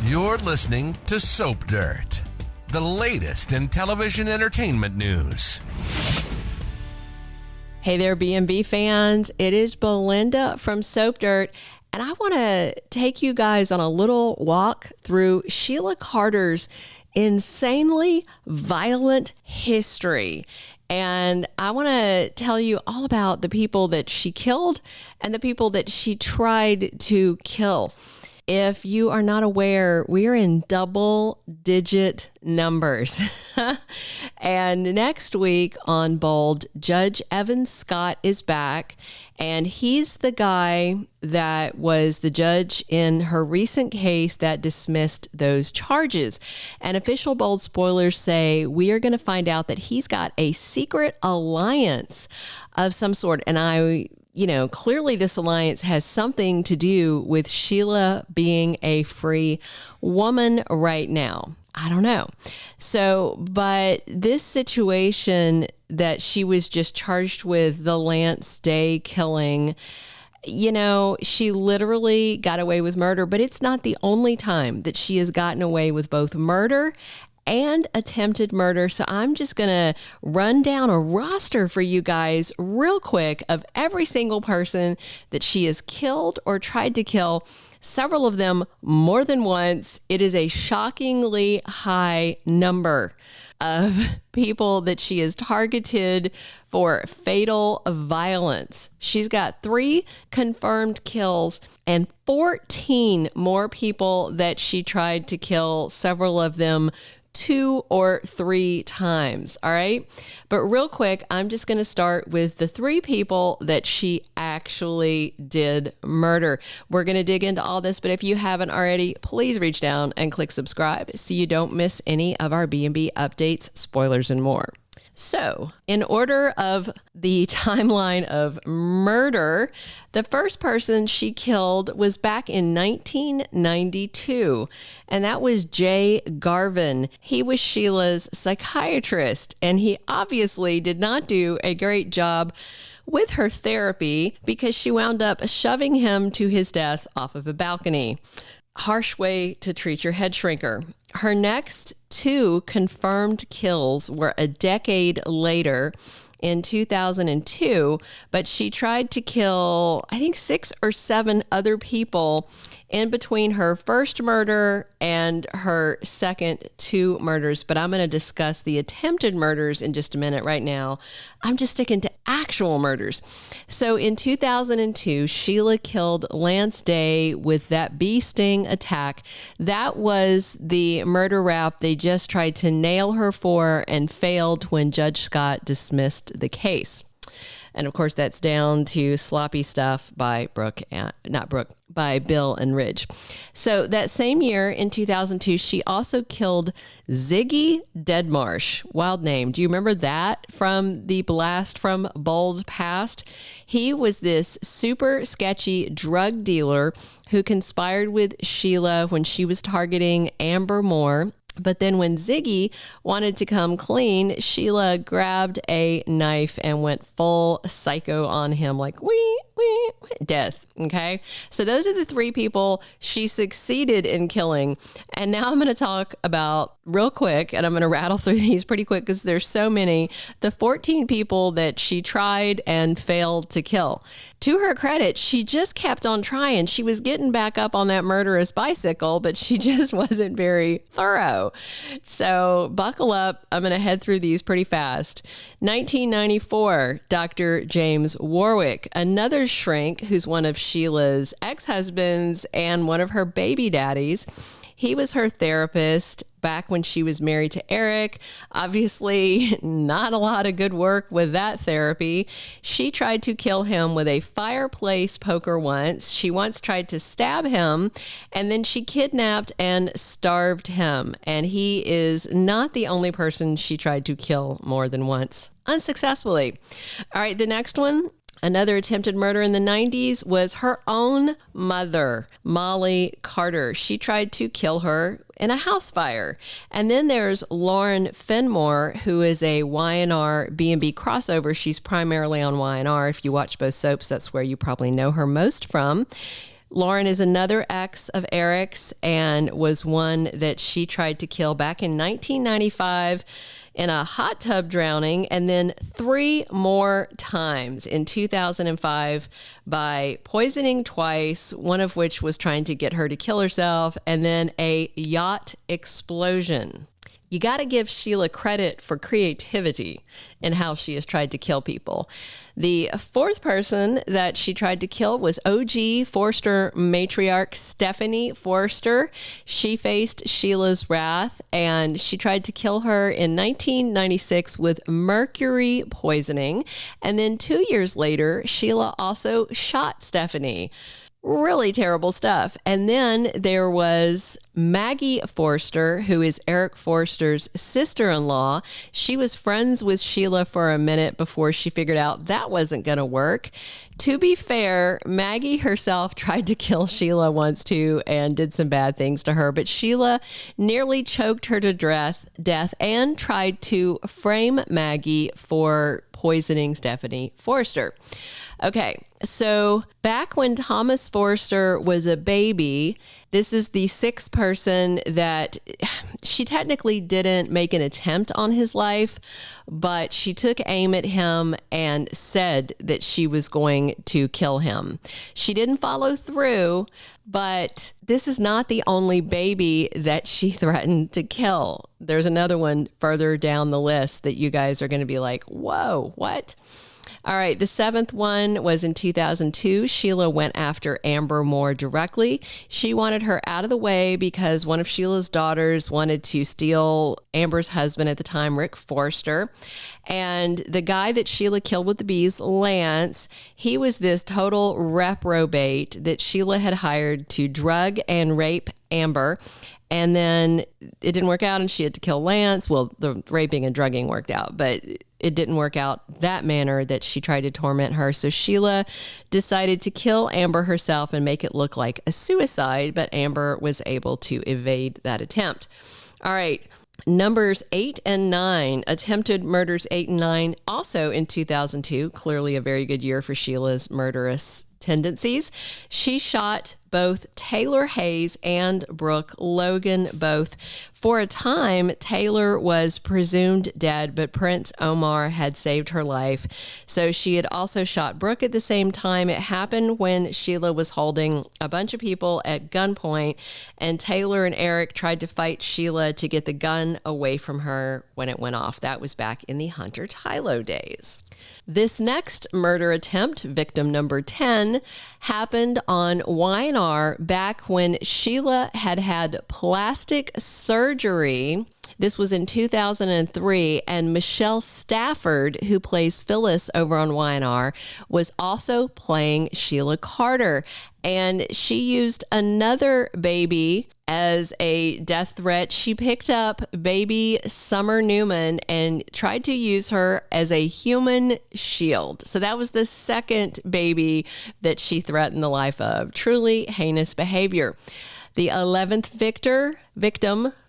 You're listening to Soap Dirt, the latest in television entertainment news. Hey there, B&B fans. It is Belinda from Soap Dirt, and I want to take you guys on a little walk through Sheila Carter's insanely violent history. And I want to tell you all about the people that she killed and the people that she tried to kill. If you are not aware, we are in double-digit numbers. And next week on Bold, Judge Evan Scott is back, and he's the guy that was the judge in her recent case that dismissed those charges. And official Bold spoilers say we are going to find out that he's got a secret alliance of some sort. And clearly this alliance has something to do with Sheila being a free woman right now. I don't know. But this situation that she was just charged with, the Lance Day killing, she literally got away with murder, but it's not the only time that she has gotten away with both murder and attempted murder. So I'm just going to run down a roster for you guys real quick of every single person that she has killed or tried to kill, several of them more than once. It is a shockingly high number of people that she has targeted for fatal violence. She's got 3 confirmed kills and 14 more people that she tried to kill, several of them 2 or 3 times. All right. But real quick, I'm just going to start with the 3 people that she actually did murder. We're going to dig into all this, but if you haven't already, please reach down and click subscribe so you don't miss any of our B&B updates, spoilers, and more. So, in order of the timeline of murder, the first person she killed was back in 1992, and that was Jay Garvin. He was Sheila's psychiatrist, and he obviously did not do a great job with her therapy because she wound up shoving him to his death off of a balcony. Harsh way to treat your head shrinker. Her next 2 confirmed kills were a decade later in 2002, but she tried to kill, I think, 6 or 7 other people in between her first murder and her second 2 murders. But I'm going to discuss the attempted murders in just a minute. Right now, I'm just sticking to actual murders. So in 2002, Sheila killed Lance Day with that bee sting attack. That was the murder rap they just tried to nail her for and failed when Judge Scott dismissed the case. And of course, that's down to sloppy stuff by by Bill and Ridge. So that same year in 2002, she also killed Ziggy Marsh. Wild name. Do you remember that from the blast from Bold past? He was this super sketchy drug dealer who conspired with Sheila when she was targeting Amber Moore. But then when Ziggy wanted to come clean, Sheila grabbed a knife and went full psycho on him, like, death. Okay. So those are the 3 people she succeeded in killing. And now I'm going to talk about real quick, and I'm going to rattle through these pretty quick because there's so many, the 14 people that she tried and failed to kill. To her credit, she just kept on trying. She was getting back up on that murderous bicycle, but she just wasn't very thorough. So buckle up. I'm going to head through these pretty fast. 1994, Dr. James Warwick, another shrink who's one of Sheila's ex-husbands and one of her baby daddies. He was her therapist back when she was married to Eric. Obviously, not a lot of good work with that therapy. She tried to kill him with a fireplace poker once. She once tried to stab him, and then she kidnapped and starved him. And he is not the only person she tried to kill more than once, unsuccessfully. All right, the next one. Another attempted murder in the 90s was her own mother, Molly Carter. She tried to kill her in a house fire. And then there's Lauren Fenmore, who is a Y&R B&B crossover. She's primarily on Y&R. If you watch both soaps, that's where you probably know her most from. Lauren is another ex of Eric's and was one that she tried to kill back in 1995 in a hot tub drowning, and then 3 more times in 2005 by poisoning twice, one of which was trying to get her to kill herself, and then a yacht explosion. You got to give Sheila credit for creativity in how she has tried to kill people. The 4th person that she tried to kill was OG Forster matriarch Stephanie Forster. She faced Sheila's wrath, and she tried to kill her in 1996 with mercury poisoning. And then 2 years later, Sheila also shot Stephanie. Really terrible stuff. And then there was Maggie Forster, who is Eric Forster's sister-in-law. She was friends with Sheila for a minute before she figured out that wasn't going to work. To be fair, Maggie herself tried to kill Sheila once too and did some bad things to her, but Sheila nearly choked her to death and tried to frame Maggie for poisoning Stephanie Forster. Okay, so back when Thomas Forster was a baby, this is the 6th person that she technically didn't make an attempt on his life, but she took aim at him and said that she was going to kill him. She didn't follow through, but this is not the only baby that she threatened to kill. There's another one further down the list that you guys are going to be like, whoa, what? All right, the 7th one was in 2002. Sheila went after Amber more directly. She wanted her out of the way because one of Sheila's daughters wanted to steal Amber's husband at the time, Rick Forster. And the guy that Sheila killed with the bees, Lance, he was this total reprobate that Sheila had hired to drug and rape Amber. And then it didn't work out and she had to kill Lance. Well, the raping and drugging worked out, but it didn't work out that manner that she tried to torment her. So Sheila decided to kill Amber herself and make it look like a suicide, but Amber was able to evade that attempt. All right. Numbers 8 and 9, attempted murders 8 and 9, also in 2002, clearly a very good year for Sheila's murderous tendencies. She shot both Taylor Hayes and Brooke Logan both. For a time, Taylor was presumed dead, but Prince Omar had saved her life. So she had also shot Brooke at the same time. It happened when Sheila was holding a bunch of people at gunpoint, and Taylor and Eric tried to fight Sheila to get the gun away from her when it went off. That was back in the Hunter Tylo days. This next murder attempt, victim number 10, happened on Y&R back when Sheila had had plastic surgery. This was in 2003, and Michelle Stafford, who plays Phyllis over on Y&R, was also playing Sheila Carter. And she used another baby as a death threat. She picked up baby Summer Newman and tried to use her as a human shield. So that was the second baby that she threatened the life of. Truly heinous behavior. The 11th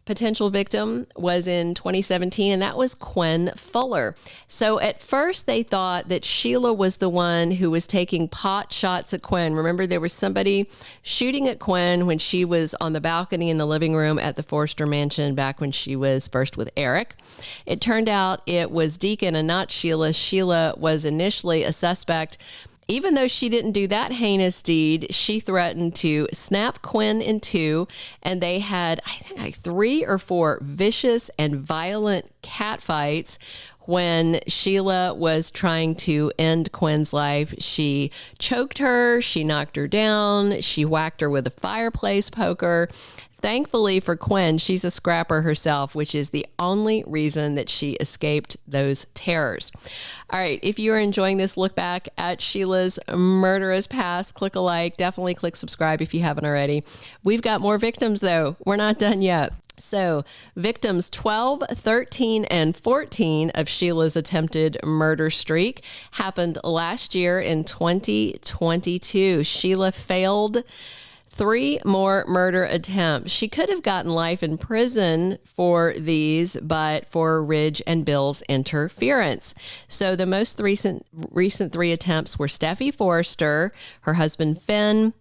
potential victim was in 2017, and that was Quinn Fuller. So at first they thought that Sheila was the one who was taking pot shots at Quinn. Remember, there was somebody shooting at Quinn when she was on the balcony in the living room at the Forster mansion back when she was first with Eric. It turned out it was Deacon and not Sheila. Sheila was initially a suspect. Even though she didn't do that heinous deed, she threatened to snap Quinn in two, and they had, I think, like 3 or 4 vicious and violent cat fights. When Sheila was trying to end Quinn's life, she choked her, she knocked her down, she whacked her with a fireplace poker. Thankfully for Quinn, she's a scrapper herself, which is the only reason that she escaped those terrors. All right, if you're enjoying this look back at Sheila's murderous past, click a like. Definitely click subscribe if you haven't already. We've got more victims, though. We're not done yet. So victims 12, 13, and 14 of Sheila's attempted murder streak happened last year in 2022. Sheila failed 3 more murder attempts. She could have gotten life in prison for these, but for Ridge and Bill's interference. So the most recent 3 attempts were Steffi Forster, her husband Finn,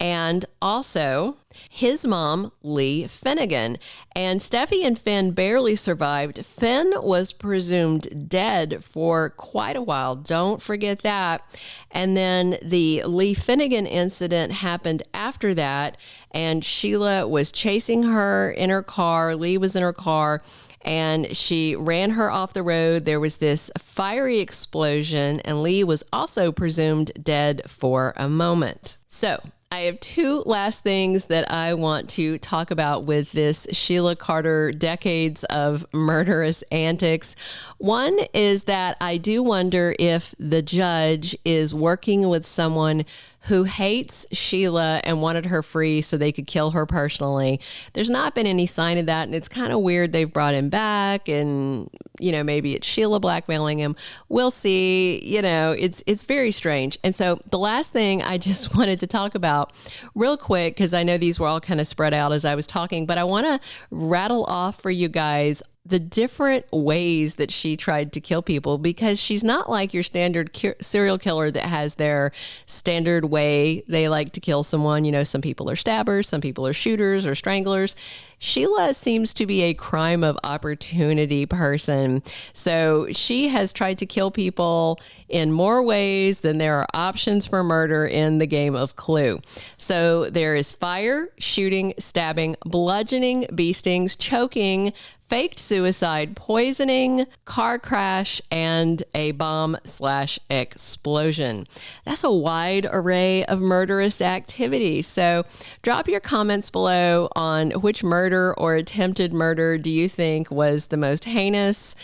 and also his mom, Lee Finnegan. And Steffi and Finn barely survived. Finn was presumed dead for quite a while. Don't forget that. And then the Lee Finnegan incident happened after that, and Sheila was chasing her in her car. Lee was in her car, and she ran her off the road. There was this fiery explosion, and Lee was also presumed dead for a moment. So I have two last things that I want to talk about with this Sheila Carter decades of murderous antics. One is that I do wonder if the judge is working with someone who hates Sheila and wanted her free so they could kill her personally. There's not been any sign of that, and it's kind of weird they've brought him back, and, you know, maybe it's Sheila blackmailing him. We'll see. You know, it's very strange. And so the last thing I just wanted to talk about real quick, because I know these were all kind of spread out as I was talking, but I want to rattle off for you guys the different ways that she tried to kill people, because she's not like your standard serial killer that has their standard way they like to kill someone. You know, some people are stabbers, some people are shooters or stranglers. Sheila seems to be a crime of opportunity person. So she has tried to kill people in more ways than there are options for murder in the game of Clue. So there is fire, shooting, stabbing, bludgeoning, bee stings, choking, faked suicide, poisoning, car crash, and a bomb/explosion. That's a wide array of murderous activity. So drop your comments below on which murder or attempted murder do you think was the most heinous,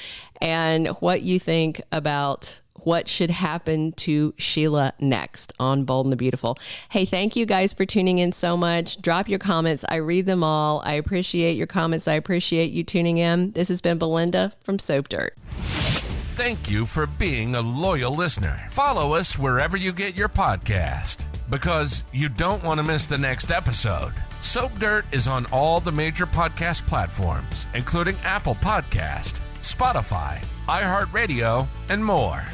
and what you think about what should happen to Sheila next on Bold and the Beautiful. Hey, thank you guys for tuning in so much. Drop your comments. I read them all. I appreciate your comments. I appreciate you tuning in. This has been Belinda from Soap Dirt. Thank you for being a loyal listener. Follow us wherever you get your podcast, because you don't want to miss the next episode. Soap Dirt is on all the major podcast platforms, including Apple Podcast, Spotify, iHeartRadio, and more.